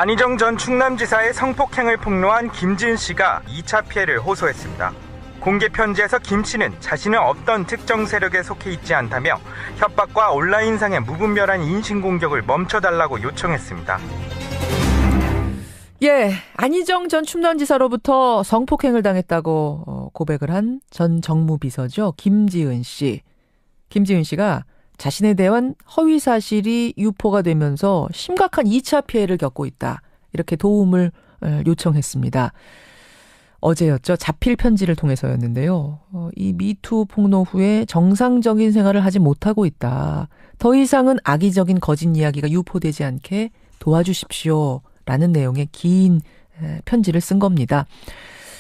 안희정 전 충남지사의 성폭행을 폭로한 김지은 씨가 2차 피해를 호소했습니다. 공개 편지에서 김 씨는 자신은 어떤 특정 세력에 속해 있지 않다며 협박과 온라인상의 무분별한 인신공격을 멈춰달라고 요청했습니다. 예, 안희정 전 충남지사로부터 성폭행을 당했다고 고백을 한 전 정무비서죠. 김지은 씨. 김지은 씨가 자신에 대한 허위 사실이 유포가 되면서 심각한 2차 피해를 겪고 있다. 이렇게 도움을 요청했습니다. 어제였죠. 자필 편지를 통해서였는데요. 이 미투 폭로 후에 정상적인 생활을 하지 못하고 있다. 더 이상은 악의적인 거짓 이야기가 유포되지 않게 도와주십시오. 라는 내용의 긴 편지를 쓴 겁니다.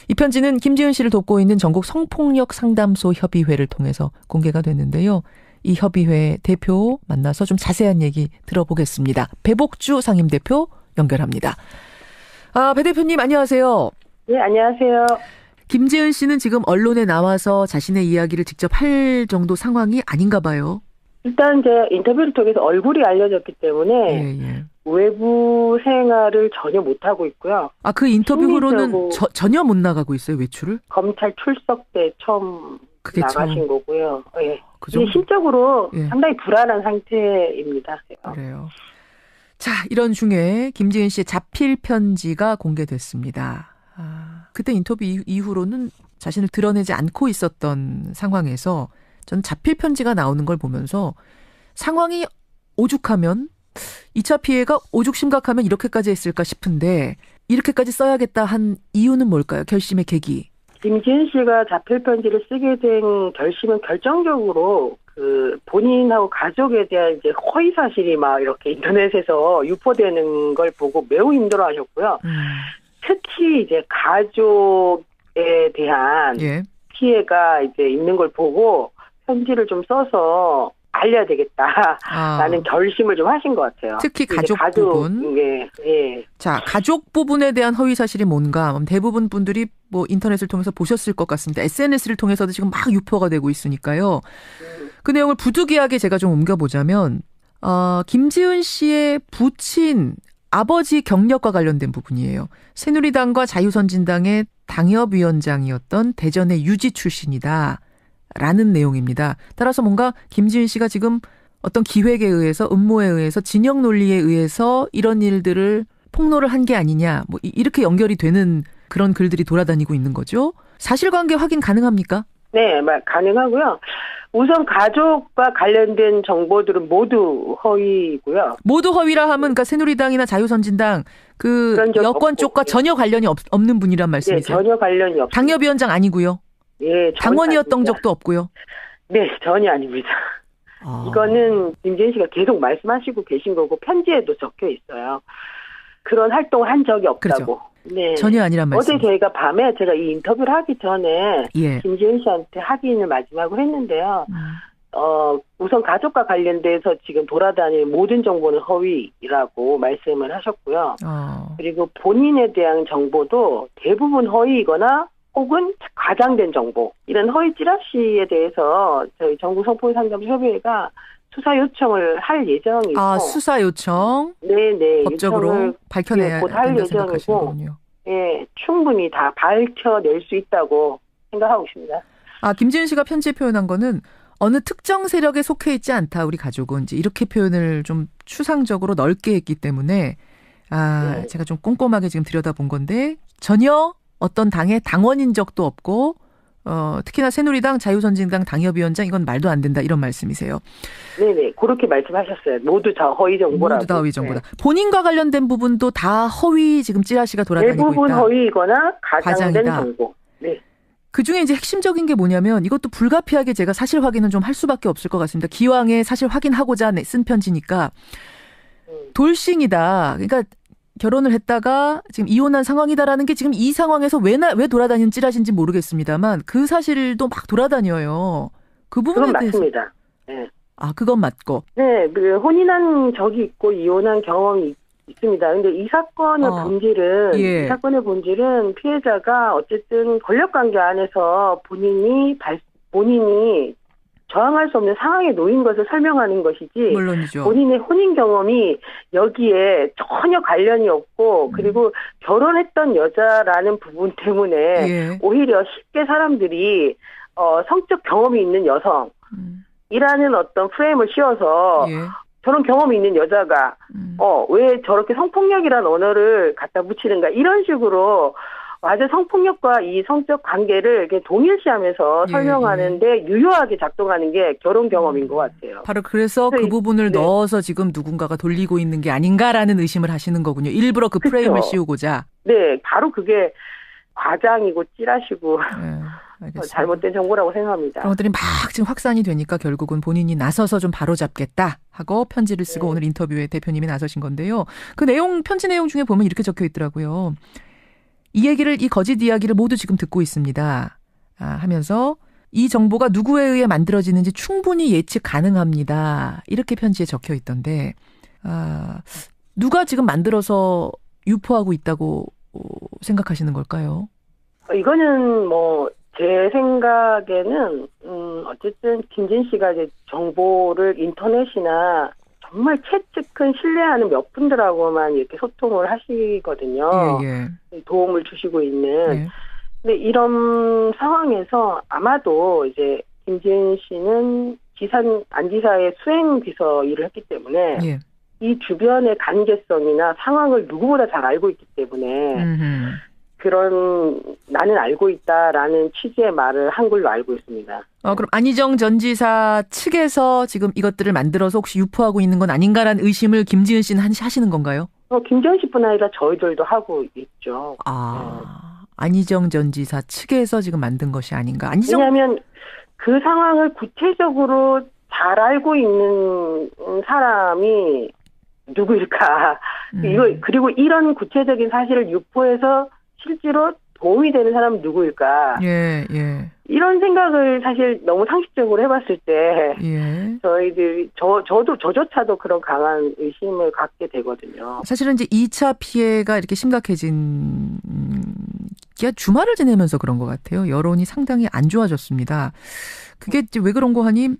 이 편지는 김지은 씨를 돕고 있는 전국 성폭력 상담소 협의회를 통해서 공개가 됐는데요. 이 협의회 대표 만나서 좀 자세한 얘기 들어보겠습니다. 배복주 상임대표 연결합니다. 배 대표님 안녕하세요. 네, 안녕하세요. 김지은 씨는 지금 언론에 나와서 자신의 이야기를 직접 할 정도 상황이 아닌가 봐요. 일단 제 인터뷰를 통해서 얼굴이 알려졌기 때문에 외부 생활을 전혀 못하고 있고요. 그 인터뷰 후로는 전혀 못 나가고 있어요, 외출을? 검찰 출석 때 처음 나가신 거고요. 예. 심적으로 상당히 불안한 상태입니다. 그래요. 자, 이런 중에 김지은 씨의 자필 편지가 공개됐습니다. 그때 인터뷰 이후로는 자신을 드러내지 않고 있었던 상황에서 전 자필 편지가 나오는 걸 보면서 상황이 오죽하면 2차 피해가 오죽 심각하면 이렇게까지 했을까 싶은데 이렇게까지 써야겠다 한 이유는 뭘까요? 결심의 계기. 김지은 씨가 자필 편지를 쓰게 된 결심은 결정적으로 본인하고 가족에 대한 이제 허위 사실이 막 이렇게 인터넷에서 유포되는 걸 보고 매우 힘들어하셨고요. 특히 이제 가족에 대한 피해가 이제 있는 걸 보고 편지를 좀 써서 알려야 되겠다라는 결심을 좀 하신 것 같아요. 특히 가족 부분. 자, 가족 부분에 대한 허위 사실이 뭔가 대부분 분들이 뭐 인터넷을 통해서 보셨을 것 같습니다. SNS를 통해서도 지금 막 유포가 되고 있으니까요. 그 내용을 부득이하게 제가 좀 옮겨보자면 김지은 씨의 부친 아버지 경력과 관련된 부분이에요. 새누리당과 자유선진당의 당협위원장이었던 대전의 유지 출신이다. 라는 내용입니다. 따라서 뭔가 김지은 씨가 지금 어떤 기획에 의해서 음모에 의해서 진영 논리에 의해서 이런 일들을 폭로를 한 게 아니냐 뭐 이렇게 연결이 되는 그런 글들이 돌아다니고 있는 거죠. 사실관계 확인 가능합니까? 네, 가능하고요. 우선 가족과 관련된 정보들은 모두 허위고요. 모두 허위라 하면 그러니까 새누리당이나 자유선진당 여권 쪽과 전혀 관련이 없는 분이란 말씀이세요? 네, 전혀 관련이 없습니다. 당협위원장 아니고요? 예, 당원이었던 적도 없고요? 네, 전혀 아닙니다. 이거는 김지은 씨가 계속 말씀하시고 계신 거고 편지에도 적혀 있어요. 그런 활동을 한 적이 없다고. 그렇죠. 네. 전혀 아니란 말씀. 어제 저희가 밤에 제가 이 인터뷰를 하기 전에 김지은 씨한테 확인을 마지막으로 했는데요. 우선 가족과 관련돼서 지금 돌아다니는 모든 정보는 허위라고 말씀을 하셨고요. 그리고 본인에 대한 정보도 대부분 허위이거나 혹은 과장된 정보, 이런 허위 찌라시에 대해서 저희 전국 성폭력상담협의회가 수사 요청을 할 예정이고. 수사 요청? 네네. 법적으로 밝혀내야 된다 생각하시는군요. 예, 충분히 다 밝혀낼 수 있다고 생각하고 있습니다. 김지은 씨가 편지에 표현한 거는 어느 특정 세력에 속해 있지 않다, 우리 가족은. 이제 이렇게 표현을 좀 추상적으로 넓게 했기 때문에, 제가 좀 꼼꼼하게 지금 들여다본 건데, 전혀 어떤 당의 당원인 적도 없고 특히나 새누리당, 자유선진당 당협위원장 이건 말도 안 된다 이런 말씀이세요. 네네. 그렇게 말씀하셨어요. 모두 다 허위 정보라고. 모두 다 허위 정보다. 본인과 관련된 부분도 다 허위 지금 찌라시가 돌아다니고 있다. 대부분 허위이거나 과장된 정보. 네. 그중에 이제 핵심적인 게 뭐냐면 이것도 불가피하게 제가 사실 확인은 좀 할 수밖에 없을 것 같습니다. 기왕에 사실 확인하고자 쓴 편지니까 돌싱이다. 그러니까 결혼을 했다가 지금 이혼한 상황이다라는 게 지금 이 상황에서 왜 돌아다니는 찌라시인지 모르겠습니다.만 그 사실도 막 돌아다녀요. 그 부분에 그건 대해서. 맞습니다. 네. 그건 맞고. 네, 혼인한 적이 있고 이혼한 경험이 있습니다. 근데 이 사건의 이 사건의 본질은 피해자가 어쨌든 권력관계 안에서 본인이 저항할 수 없는 상황에 놓인 것을 설명하는 것이지 물론이죠. 본인의 혼인 경험이 여기에 전혀 관련이 없고 그리고 결혼했던 여자라는 부분 때문에 예. 오히려 쉽게 사람들이 성적 경험이 있는 여성이라는 어떤 프레임을 씌워서 예. 저런 경험이 있는 여자가 왜 저렇게 성폭력이라는 언어를 갖다 붙이는가 이런 식으로 아주 성폭력과 이 성적 관계를 이렇게 동일시하면서 설명하는데 유효하게 작동하는 게 결혼 경험인 것 같아요. 바로 그래서 그 부분을 넣어서 지금 누군가가 돌리고 있는 게 아닌가라는 의심을 하시는 거군요. 일부러 그 프레임을 씌우고자. 네, 바로 그게 과장이고 찌라시고 잘못된 정보라고 생각합니다. 그런 것들이 막 지금 확산이 되니까 결국은 본인이 나서서 좀 바로잡겠다 하고 편지를 쓰고 오늘 인터뷰에 대표님이 나서신 건데요. 그 내용, 편지 내용 중에 보면 이렇게 적혀 있더라고요. 이 거짓 이야기를 모두 지금 듣고 있습니다. 하면서 이 정보가 누구에 의해 만들어지는지 충분히 예측 가능합니다. 이렇게 편지에 적혀 있던데, 누가 지금 만들어서 유포하고 있다고 생각하시는 걸까요? 이거는 제 생각에는 어쨌든 김진 씨가 이제 정보를 인터넷이나 정말 최측근 신뢰하는 몇 분들하고만 이렇게 소통을 하시거든요. 예. 도움을 주시고 있는. 예. 근데 이런 상황에서 아마도 이제 김진 씨는 안지사의 수행비서 일을 했기 때문에 예. 이 주변의 관계성이나 상황을 누구보다 잘 알고 있기 때문에 그런 나는 알고 있다라는 취지의 말을 한 걸로 알고 있습니다. 그럼 안희정 전 지사 측에서 지금 이것들을 만들어서 혹시 유포하고 있는 건 아닌가라는 의심을 김지은 씨는 하시는 건가요? 김지은 씨뿐 아니라 저희들도 하고 있죠. 안희정 전 지사 측에서 지금 만든 것이 아닌가? 왜냐하면 그 상황을 구체적으로 잘 알고 있는 사람이 누구일까? 그리고 이런 구체적인 사실을 유포해서 실제로 도움이 되는 사람은 누구일까? 예. 이런 생각을 사실 너무 상식적으로 해봤을 때, 저희들이, 저조차도 그런 강한 의심을 갖게 되거든요. 사실은 이제 2차 피해가 이렇게 심각해진 게 주말을 지내면서 그런 것 같아요. 여론이 상당히 안 좋아졌습니다. 그게 이제 왜 그런 거 하니?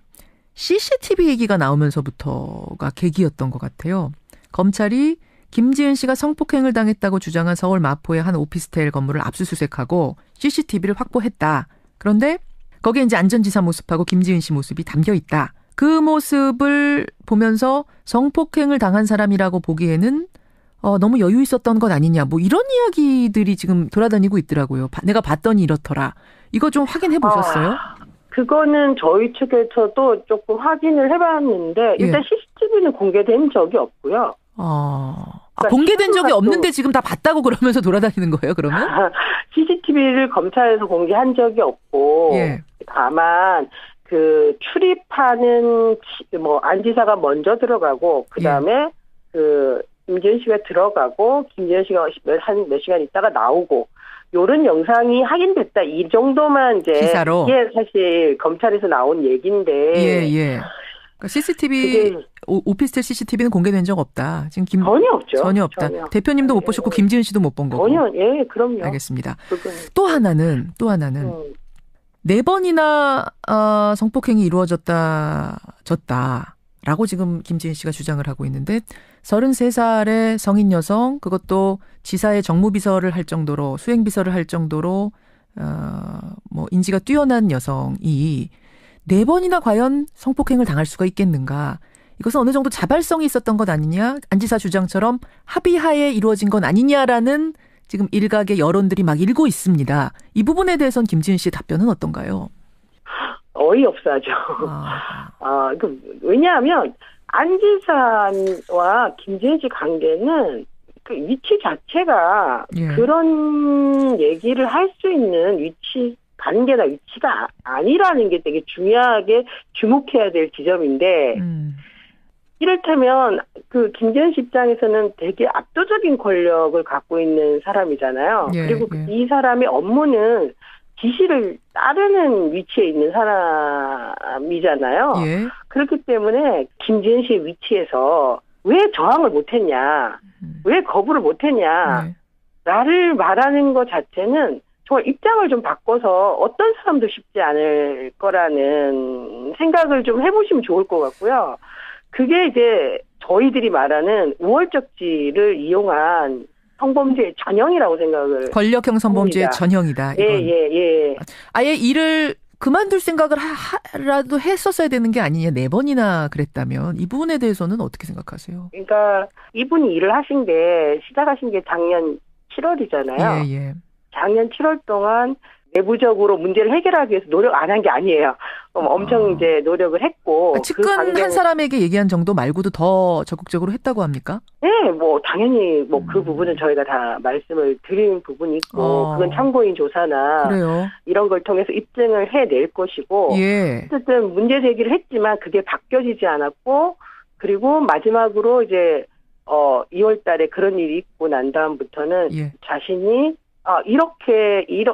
CCTV 얘기가 나오면서부터가 계기였던 것 같아요. 검찰이 김지은 씨가 성폭행을 당했다고 주장한 서울 마포의 한 오피스텔 건물을 압수수색하고 CCTV를 확보했다. 그런데 거기에 이제 안 전 지사 모습하고 김지은 씨 모습이 담겨 있다. 그 모습을 보면서 성폭행을 당한 사람이라고 보기에는 너무 여유 있었던 것 아니냐. 이런 이야기들이 지금 돌아다니고 있더라고요. 내가 봤더니 이렇더라. 이거 좀 확인해 보셨어요? 그거는 저희 측에서도 조금 확인을 해봤는데 일단 CCTV는 공개된 적이 없고요. 공개된 적이 없는데 지금 다 봤다고 그러면서 돌아다니는 거예요, 그러면? CCTV를 검찰에서 공개한 적이 없고, 다만, 출입하는, 안 지사가 먼저 들어가고, 그 다음에, 김지은 씨가 들어가고, 김지은 씨가 몇 시간 있다가 나오고, 요런 영상이 확인됐다. 이 정도만 이제. 기사로. 이게 사실 검찰에서 나온 얘기인데. 그러니까 CCTV, 오피스텔 CCTV는 공개된 적 없다. 지금 전혀 없죠. 전혀 없다. 대표님도 못 보셨고 김지은 씨도 못 본 거고. 전혀, 그럼요. 알겠습니다. 또 하나는 4번이나 성폭행이 이루어졌다라고 지금 김지은 씨가 주장을 하고 있는데 33살의 성인 여성, 그것도 지사의 정무비서를 할 정도로 수행비서를 할 정도로 인지가 뛰어난 여성이 4번이나 과연 성폭행을 당할 수가 있겠는가? 이것은 어느 정도 자발성이 있었던 것 아니냐? 안 지사 주장처럼 합의하에 이루어진 건 아니냐라는 지금 일각의 여론들이 막 일고 있습니다. 이 부분에 대해서는 김지은 씨의 답변은 어떤가요? 어이없어하죠. 왜냐하면 안 지사와 김지은 씨 관계는 그 위치 자체가 그런 얘기를 할 수 있는 관계나 위치가 아니라는 게 되게 중요하게 주목해야 될 지점인데, 이를테면, 김지은 씨 입장에서는 되게 압도적인 권력을 갖고 있는 사람이잖아요. 그리고 이 사람의 업무는 지시를 따르는 위치에 있는 사람이잖아요. 그렇기 때문에 김지은 씨의 위치에서 왜 저항을 못했냐, 왜 거부를 못했냐, 나를 말하는 것 자체는 정말 입장을 좀 바꿔서 어떤 사람도 쉽지 않을 거라는 생각을 좀 해보시면 좋을 것 같고요. 그게 이제 저희들이 말하는 우월적지를 이용한 성범죄의 전형이라고 생각을 권력형 성범죄의 합니다. 전형이다. 이건. 예. 아예 일을 그만둘 생각을 라도 했었어야 되는 게 아니냐. 4번이나 그랬다면 이 부분에 대해서는 어떻게 생각하세요? 그러니까 이분이 일을 하신 게 시작하신 게 작년 7월이잖아요. 예. 작년 7월 동안 내부적으로 문제를 해결하기 위해서 노력 안 한 게 아니에요. 엄청 이제 노력을 했고. 측근 한 사람에게 얘기한 정도 말고도 더 적극적으로 했다고 합니까? 네, 뭐 당연히 뭐 그 부분은 저희가 다 말씀을 드린 부분이 있고 그건 참고인 조사나 그래요. 이런 걸 통해서 입증을 해낼 것이고 예. 어쨌든 문제 제기를 했지만 그게 바뀌어지지 않았고 그리고 마지막으로 이제 2월 달에 그런 일이 있고 난 다음부터는 자신이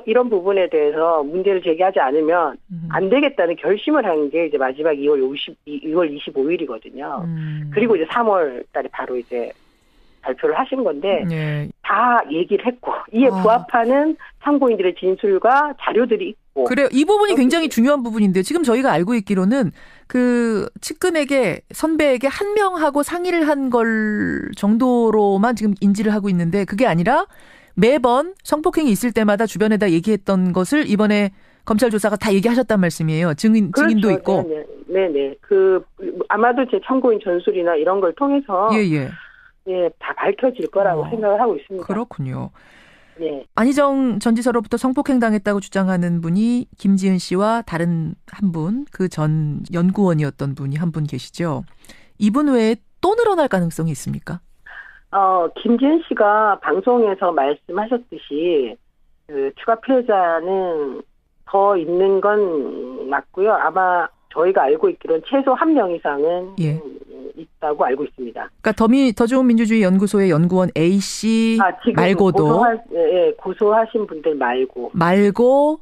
이런 부분에 대해서 문제를 제기하지 않으면 안 되겠다는 결심을 한 게 이제 마지막 2월 25일이거든요. 그리고 이제 3월 달에 바로 이제 발표를 하신 건데 다 얘기를 했고 이에 부합하는 참고인들의 진술과 자료들이 있고. 그래요. 이 부분이 굉장히 중요한 부분인데요. 지금 저희가 알고 있기로는 그 측근에게 선배에게 한 명하고 상의를 한 걸 정도로만 지금 인지를 하고 있는데 그게 아니라 매번 성폭행이 있을 때마다 주변에다 얘기했던 것을 이번에 검찰 조사가 다 얘기하셨단 말씀이에요. 증인도 그렇죠. 있고. 네네. 아마도 제 참고인 전술이나 이런 걸 통해서 다 밝혀질 거라고 생각을 하고 있습니다. 그렇군요. 네. 안희정 전 지사로부터 성폭행 당했다고 주장하는 분이 김지은 씨와 다른 한 분, 그 전 연구원이었던 분이 한 분 계시죠. 이분 외에 또 늘어날 가능성이 있습니까? 김지은 씨가 방송에서 말씀하셨듯이 그 추가 피해자는 더 있는 건 맞고요. 아마 저희가 알고 있기로는 최소 1명 이상은 있다고 알고 있습니다. 그러니까 더 좋은 민주주의 연구소의 연구원 A 씨 말고도 고소하신 분들 말고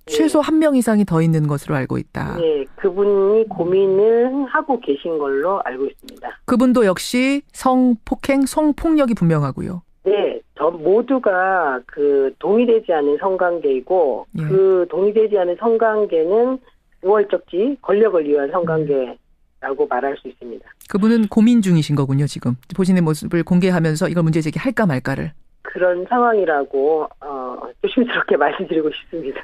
최소 1명 이상이 더 있는 것으로 알고 있다. 네, 그분이 고민을 하고 계신 걸로 알고 있습니다. 그분도 역시 성폭행, 성폭력이 분명하고요. 네, 모두가 그 동의되지 않은 성관계이고 그 동의되지 않은 성관계는 우월적지, 권력을 위한 성관계라고 말할 수 있습니다. 그분은 고민 중이신 거군요, 지금. 본인의 모습을 공개하면서 이걸 문제 제기할까 말까를. 그런 상황이라고 조심스럽게 말씀드리고 싶습니다.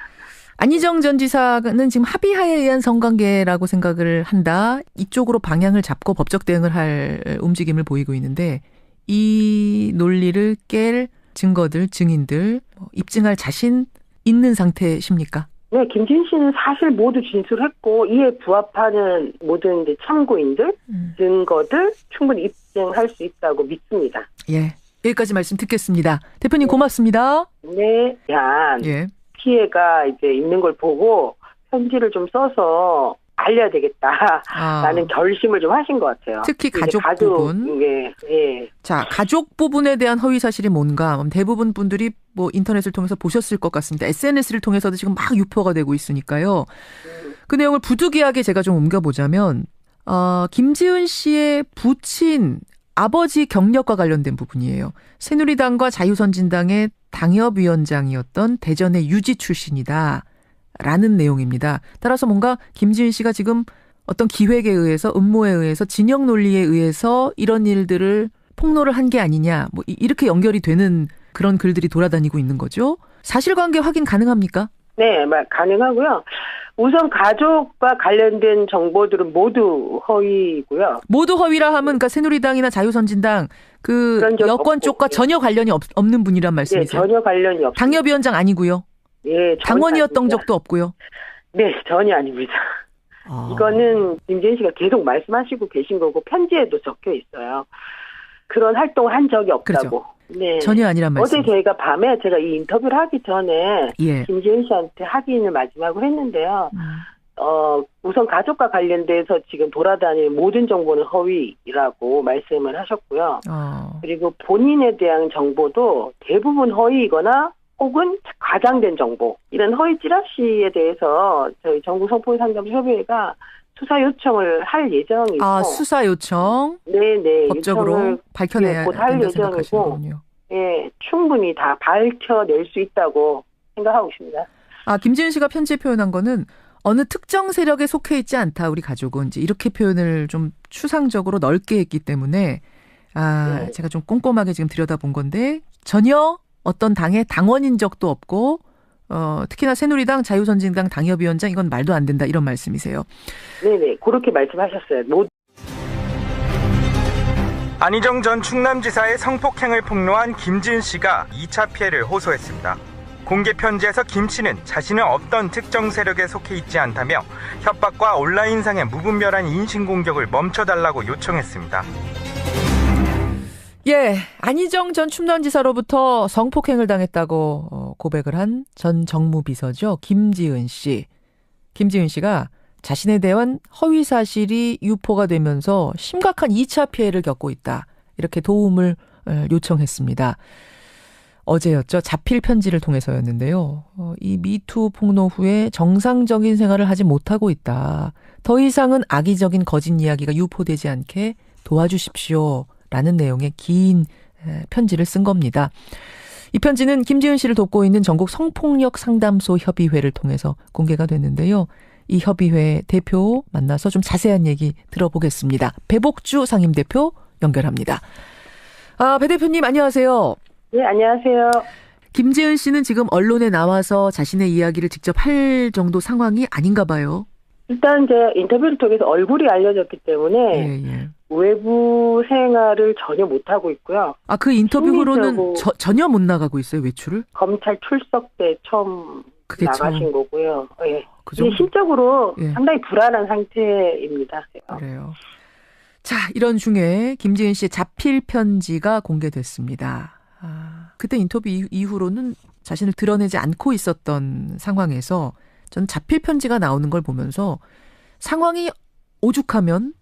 안희정 전 지사는 지금 합의하에 의한 성관계라고 생각을 한다. 이쪽으로 방향을 잡고 법적 대응을 할 움직임을 보이고 있는데 이 논리를 깰 증거들, 증인들 입증할 자신 있는 상태십니까? 네, 김진 씨는 사실 모두 진술했고 이에 부합하는 모든 이제 참고인들, 증거들 충분히 입증할 수 있다고 믿습니다. 예, 여기까지 말씀 듣겠습니다. 대표님 고맙습니다. 네, 피해가 이제 있는 걸 보고 편지를 좀 써서 알려야 되겠다라는 결심을 좀 하신 것 같아요. 특히 가족 부분. 자, 가족 부분에 대한 허위 사실이 뭔가 대부분 분들이 뭐 인터넷을 통해서 보셨을 것 같습니다. SNS를 통해서도 지금 막 유포가 되고 있으니까요. 그 내용을 부득이하게 제가 좀 옮겨보자면 김지은 씨의 부친 아버지 경력과 관련된 부분이에요. 새누리당과 자유선진당의 당협위원장이었던 대전의 유지 출신이다. 라는 내용입니다. 따라서 뭔가 김지은 씨가 지금 어떤 기획에 의해서 음모에 의해서 진영 논리에 의해서 이런 일들을 폭로를 한 게 아니냐. 뭐 이렇게 연결이 되는 그런 글들이 돌아다니고 있는 거죠. 사실관계 확인 가능합니까? 네, 가능하고요. 우선 가족과 관련된 정보들은 모두 허위고요. 모두 허위라 하면 그러니까 새누리당이나 자유선진당 그 여권 쪽과 전혀 관련이 없는 분이란 말씀이세요? 네, 전혀 관련이 없습니다. 당협위원장 아니고요? 네, 당원이었던 아닙니다. 적도 없고요? 네, 전혀 아닙니다. 이거는 김지은 씨가 계속 말씀하시고 계신 거고 편지에도 적혀 있어요. 그런 활동을 한 적이 없다고. 그렇죠. 네. 전혀 아니란 말씀. 어제 저희가 밤에 제가 이 인터뷰를 하기 전에 김지은 씨한테 확인을 마지막으로 했는데요. 우선 가족과 관련돼서 지금 돌아다니는 모든 정보는 허위라고 말씀을 하셨고요. 그리고 본인에 대한 정보도 대부분 허위이거나 혹은 과장된 정보, 이런 허위 찌라시에 대해서 저희 정부성폭력상담협의회가 수사 요청을 할 예정이고. 수사 요청? 네네. 법적으로 밝혀내야 할 된다 생각하시는군요. 예, 충분히 다 밝혀낼 수 있다고 생각하고 있습니다. 김지은 씨가 편지에 표현한 거는 어느 특정 세력에 속해 있지 않다. 우리 가족은 이제 이렇게 표현을 좀 추상적으로 넓게 했기 때문에 네. 제가 좀 꼼꼼하게 지금 들여다본 건데 전혀 어떤 당의 당원인 적도 없고 특히나 새누리당, 자유선진당 당협위원장 이건 말도 안 된다 이런 말씀이세요. 네네 그렇게 말씀하셨어요. 안희정 전 충남지사의 성폭행을 폭로한 김지은 씨가 2차 피해를 호소했습니다. 공개 편지에서 김 씨는 자신은 어떤 특정 세력에 속해 있지 않다며 협박과 온라인상의 무분별한 인신공격을 멈춰달라고 요청했습니다. 예, 안희정 전 충남지사로부터 성폭행을 당했다고 고백을 한 전 정무비서죠. 김지은 씨. 김지은 씨가 자신에 대한 허위 사실이 유포가 되면서 심각한 2차 피해를 겪고 있다. 이렇게 도움을 요청했습니다. 어제였죠. 자필 편지를 통해서였는데요. 이 미투 폭로 후에 정상적인 생활을 하지 못하고 있다. 더 이상은 악의적인 거짓 이야기가 유포되지 않게 도와주십시오. 라는 내용의 긴 편지를 쓴 겁니다. 이 편지는 김지은 씨를 돕고 있는 전국 성폭력 상담소 협의회를 통해서 공개가 됐는데요. 이 협의회 대표 만나서 좀 자세한 얘기 들어보겠습니다. 배복주 상임대표 연결합니다. 배 대표님 안녕하세요. 네, 안녕하세요. 김지은 씨는 지금 언론에 나와서 자신의 이야기를 직접 할 정도 상황이 아닌가 봐요. 일단 이제 인터뷰를 통해서 얼굴이 알려졌기 때문에 외부 생활을 전혀 못하고 있고요. 그 인터뷰 후로는 전혀 못 나가고 있어요, 외출을? 검찰 출석 때 처음 나가신 거고요. 예. 근데 심적으로 상당히 불안한 상태입니다. 그래요. 자, 이런 중에 김지은 씨의 자필 편지가 공개됐습니다. 그때 인터뷰 이후로는 자신을 드러내지 않고 있었던 상황에서 전 자필 편지가 나오는 걸 보면서 상황이 오죽하면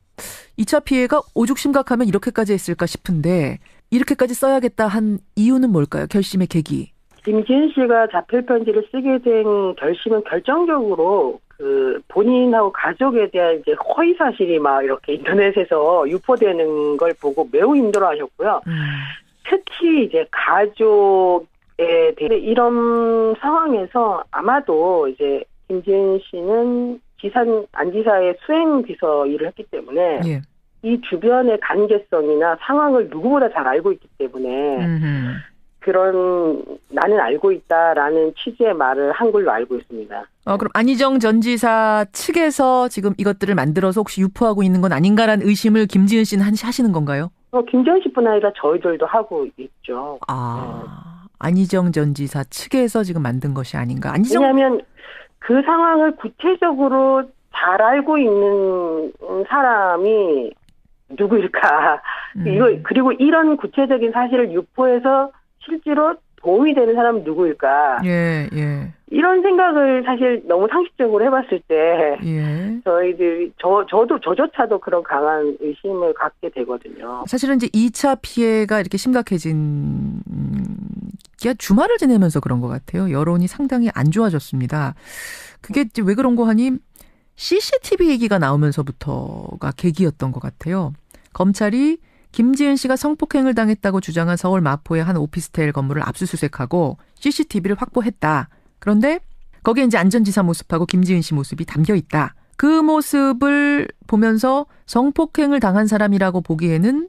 2차 피해가 오죽 심각하면 이렇게까지 했을까 싶은데 이렇게까지 써야겠다 한 이유는 뭘까요? 결심의 계기. 김지은 씨가 자필 편지를 쓰게 된 결심은 결정적으로 본인하고 가족에 대한 이제 허위 사실이 막 이렇게 인터넷에서 유포되는 걸 보고 매우 힘들어하셨고요. 특히 이제 가족에 대해 이런 상황에서 아마도 이제 김지은 씨는 안지사의 수행 비서 일을 했기 때문에 이 주변의 관계성이나 상황을 누구보다 잘 알고 있기 때문에 그런 나는 알고 있다라는 취지의 말을 한 걸로 알고 있습니다. 그럼 안희정 전 지사 측에서 지금 이것들을 만들어서 혹시 유포하고 있는 건 아닌가라는 의심을 김지은 씨는 하시는 건가요? 김지은 씨뿐 아니라 저희들도 하고 있죠. 안희정 전 지사 측에서 지금 만든 것이 아닌가? 왜냐하면 그 상황을 구체적으로 잘 알고 있는 사람이 누구일까? 그리고 이런 구체적인 사실을 유포해서 실제로 도움이 되는 사람은 누구일까? 이런 생각을 사실 너무 상식적으로 해봤을 때 저희들이 저조차도 그런 강한 의심을 갖게 되거든요. 사실은 이제 2차 피해가 이렇게 심각해진 게 주말을 지내면서 그런 것 같아요. 여론이 상당히 안 좋아졌습니다. 그게 이제 왜 그런 거 하니 CCTV 얘기가 나오면서부터가 계기였던 것 같아요. 검찰이 김지은 씨가 성폭행을 당했다고 주장한 서울 마포의 한 오피스텔 건물을 압수수색하고 CCTV를 확보했다. 그런데 거기에 이제 안 전 지사 모습하고 김지은 씨 모습이 담겨 있다. 그 모습을 보면서 성폭행을 당한 사람이라고 보기에는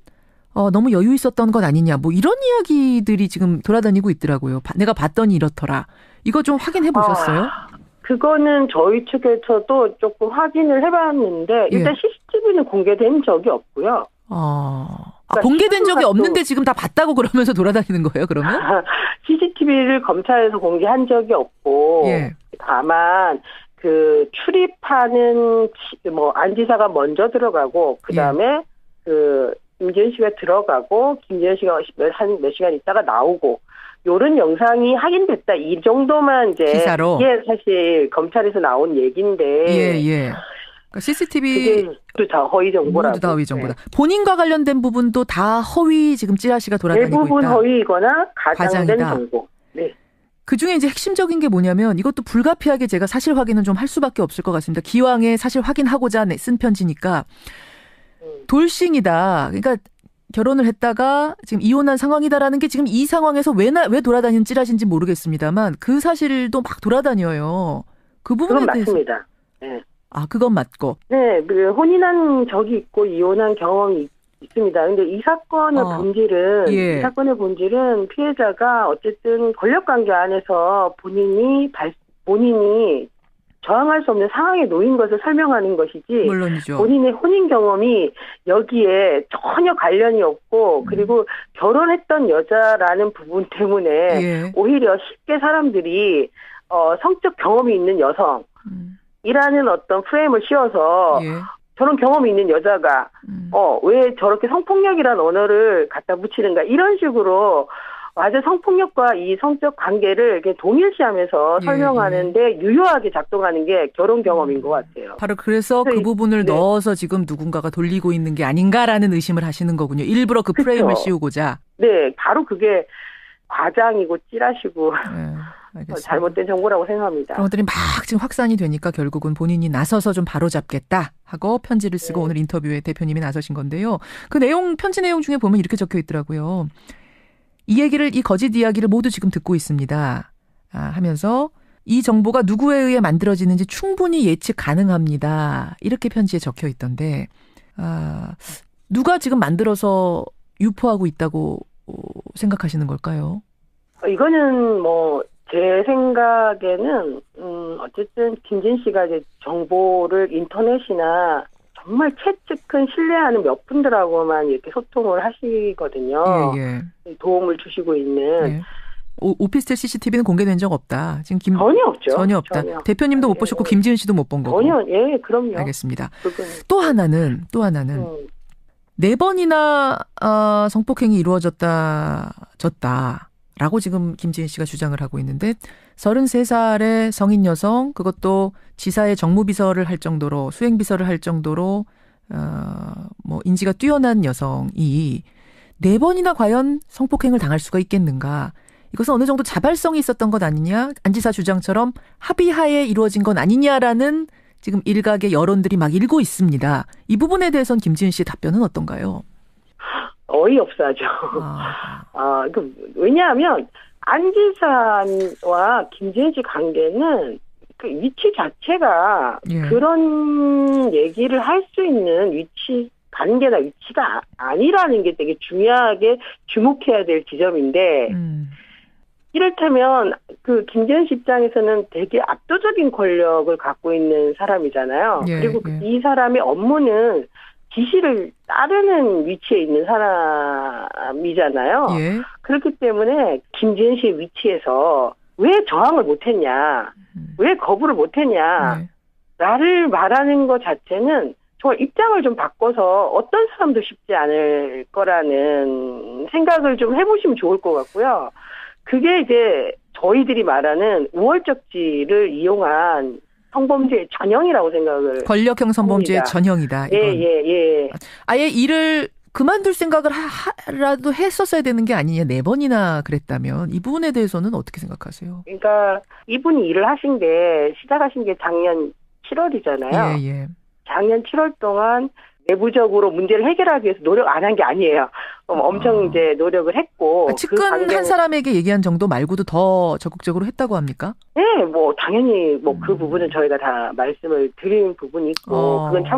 너무 여유 있었던 것 아니냐. 뭐 이런 이야기들이 지금 돌아다니고 있더라고요. 내가 봤더니 이렇더라. 이거 좀 확인해 보셨어요? 그거는 저희 측에서도 조금 확인을 해봤는데 일단 CCTV는 공개된 적이 없고요. 그러니까 공개된 적이 없는데 지금 다 봤다고 그러면서 돌아다니는 거예요, 그러면? CCTV를 검찰에서 공개한 적이 없고, 다만, 출입하는, 안 지사가 먼저 들어가고, 그 다음에, 김지은 씨가 들어가고, 김지은 씨가 몇 시간 있다가 나오고, 요런 영상이 확인됐다. 이 정도만 이제. 기사로? 이게 사실 검찰에서 나온 얘기인데. 그러니까 CCTV 그게 다 허위 정보라고. 모두 다 허위 정보다. 본인과 관련된 부분도 다 허위 지금 찌라시가 돌아다니고 있다. 대부분 허위이거나 가장된 정보. 그 중에 이제 핵심적인 게 뭐냐면 이것도 불가피하게 제가 사실 확인은 좀 할 수밖에 없을 것 같습니다. 기왕에 사실 확인하고자 쓴 편지니까 돌싱이다. 그러니까 결혼을 했다가 지금 이혼한 상황이다라는 게 지금 이 상황에서 왜 돌아다니는 찌라시인지 모르겠습니다만 그 사실도 막 돌아다녀요. 그 부분에 그건 대해서. 맞습니다. 네. 아, 그건 맞고. 네, 그 혼인한 적이 있고 이혼한 경험이 있습니다. 근데 이 사건의 본질은 피해자가 어쨌든 권력관계 안에서 본인이 저항할 수 없는 상황에 놓인 것을 설명하는 것이지. 물론이죠. 본인의 혼인 경험이 여기에 전혀 관련이 없고 그리고 결혼했던 여자라는 부분 때문에 오히려 쉽게 사람들이 성적 경험이 있는 여성이라는 어떤 프레임을 씌워서 저런 경험이 있는 여자가 왜 저렇게 성폭력이라는 언어를 갖다 붙이는가 이런 식으로 아주 성폭력과 이 성적 관계를 이렇게 동일시하면서 설명하는데 유효하게 작동하는 게 결혼 경험인 것 같아요. 바로 그래서 그 부분을 넣어서 지금 누군가가 돌리고 있는 게 아닌가라는 의심을 하시는 거군요. 일부러 그 프레임을 씌우고자. 네, 바로 그게 과장이고 찌라시고 잘못된 정보라고 생각합니다. 그런 것들이 막 지금 확산이 되니까 결국은 본인이 나서서 좀 바로잡겠다 하고 편지를 쓰고 오늘 인터뷰에 대표님이 나서신 건데요. 그 내용, 편지 내용 중에 보면 이렇게 적혀 있더라고요. 이 거짓 이야기를 모두 지금 듣고 있습니다. 하면서 이 정보가 누구에 의해 만들어지는지 충분히 예측 가능합니다. 이렇게 편지에 적혀 있던데 누가 지금 만들어서 유포하고 있다고 생각하시는 걸까요? 이거는 제 생각에는 어쨌든 김진 씨가 이제 정보를 인터넷이나 정말 최측근 신뢰하는 몇 분들하고만 이렇게 소통을 하시거든요. 도움을 주시고 있는. 오피스텔 CCTV는 공개된 적 없다. 지금 전혀 없죠. 전혀 없다. 대표님도 못 보셨고 김지은 씨도 못 본 거고. 전혀. 그럼요. 알겠습니다. 또 하나는 4번이나 성폭행이 이루어졌다라고 지금 김지은 씨가 주장을 하고 있는데 33살의 성인 여성, 그것도 지사의 정무비서를 할 정도로, 수행비서를 할 정도로 인지가 뛰어난 여성이 4번이나 과연 성폭행을 당할 수가 있겠는가? 이것은 어느 정도 자발성이 있었던 것 아니냐? 안 지사 주장처럼 합의하에 이루어진 건 아니냐라는 지금 일각의 여론들이 막 일고 있습니다. 이 부분에 대해서는 김지은 씨의 답변은 어떤가요? 어이없어하죠. 왜냐하면 안 지사와 김지은 씨 관계는 그 위치 자체가 그런 얘기를 할 수 있는 관계나 위치가 아니라는 게 되게 중요하게 주목해야 될 지점인데 이를테면 그 김지은 씨 입장에서는 되게 압도적인 권력을 갖고 있는 사람이잖아요. 그리고 이 사람의 업무는 지시를 따르는 위치에 있는 사람이잖아요. 그렇기 때문에 김지은 씨의 위치에서 왜 저항을 못했냐, 왜 거부를 못했냐, 나를 말하는 것 자체는 정말 입장을 좀 바꿔서 어떤 사람도 쉽지 않을 거라는 생각을 좀 해보시면 좋을 것 같고요. 그게 이제 저희들이 말하는 우월적지를 이용한 성범죄의 전형이라고 생각을 권력형 성범죄의 전형이다. 이건. 아예 일을 그만둘 생각을 라도 했었어야 되는 게 아니냐. 4번이나 그랬다면 이 부분에 대해서는 어떻게 생각하세요? 그러니까 이분이 일을 시작하신 게 작년 7월이잖아요. 작년 7월 동안 내부적으로 문제를 해결하기 위해서 노력 안 한 게 아니에요. 엄청 이제 노력을 했고. 측근 한 사람에게 얘기한 정도 말고도 더 적극적으로 했다고 합니까? 네, 당연히 그 부분은 저희가 다 말씀을 드린 부분이 있고, 그건 참